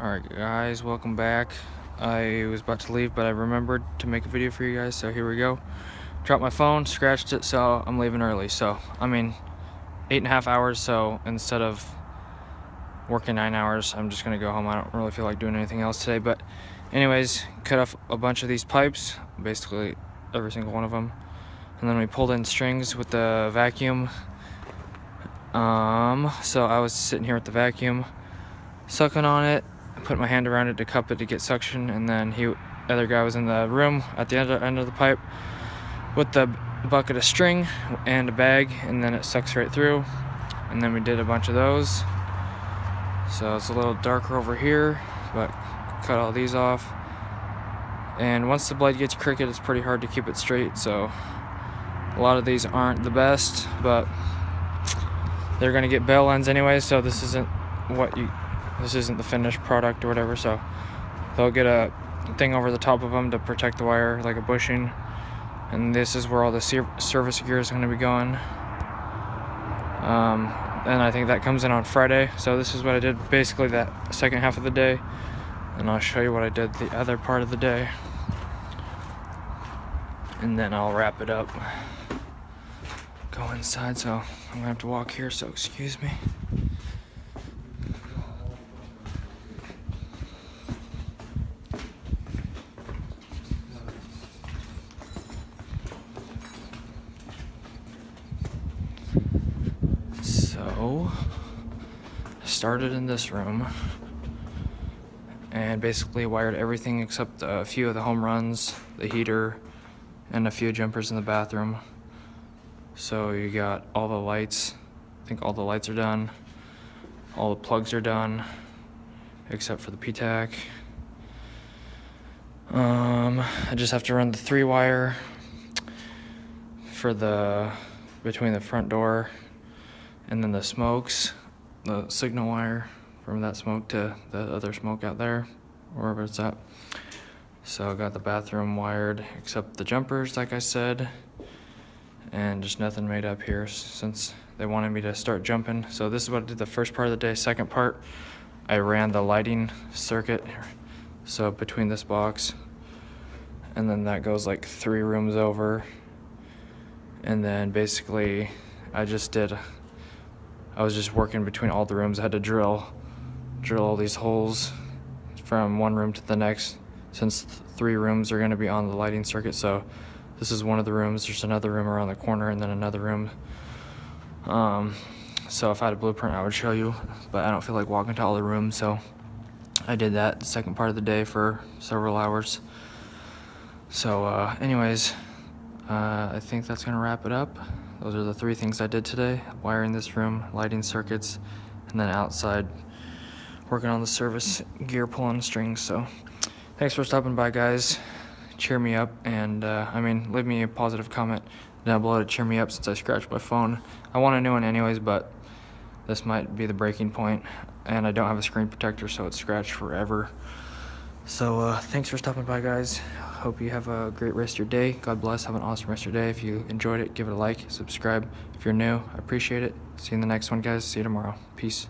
Alright guys, welcome back. I was about to leave, but I remembered to make a video for you guys, so here we go. Dropped my phone, scratched it, so I'm leaving early. So, 8.5 hours, so instead of working 9 hours, I'm just gonna go home. I don't really feel like doing anything else today, but anyways, cut off a bunch of these pipes, basically every single one of them. And then we pulled in strings with the vacuum. So I was sitting here with the vacuum, sucking on it, put my hand around it to cup it to get suction, and then the other guy was in the room at the end of the pipe with the bucket of string and a bag, and then it sucks right through. And then we did a bunch of those. So it's a little darker over here, but cut all these off. And once the blade gets crooked, it's pretty hard to keep it straight, so a lot of these aren't the best, but they're gonna get bell ends anyway, so this isn't the finished product or whatever, so they'll get a thing over the top of them to protect the wire, like a bushing. And this is where all the service gear is going to be going. And I think that comes in on Friday. So this is what I did basically that second half of the day, and I'll show you what I did the other part of the day, and then I'll wrap it up, go inside. So I'm gonna have to walk here, so excuse me. So, I started in this room and basically wired everything except a few of the home runs, the heater, and a few jumpers in the bathroom. So you got all the lights. I think all the lights are done. All the plugs are done, except for the P-tack. I just have to run the 3-wire for between the front door and then the smokes, the signal wire from that smoke to the other smoke out there, wherever it's at. So I got the bathroom wired except the jumpers, like I said, and just nothing made up here since they wanted me to start jumping. So this is what I did the first part of the day. Second part, I ran the lighting circuit, so between this box, and then that goes like 3 rooms over. And then basically I was just working between all the rooms. I had to drill all these holes from one room to the next, since 3 rooms are going to be on the lighting circuit. So this is one of the rooms. There's another room around the corner, and then another room. So if I had a blueprint, I would show you, but I don't feel like walking to all the rooms, so I did that the second part of the day for several hours. So anyways, I think that's going to wrap it up. Those are the 3 things I did today: wiring this room, lighting circuits, and then outside working on the service gear, pulling strings. So thanks for stopping by, guys. Cheer me up, and leave me a positive comment down below to cheer me up, since I scratched my phone. I want a new one anyways, but this might be the breaking point, and I don't have a screen protector, so it's scratched forever. So thanks for stopping by, guys. Hope you have a great rest of your day. God bless. Have an awesome rest of your day. If you enjoyed it, give it a like, subscribe if you're new. I appreciate it. See you in the next one, guys. See you tomorrow. Peace.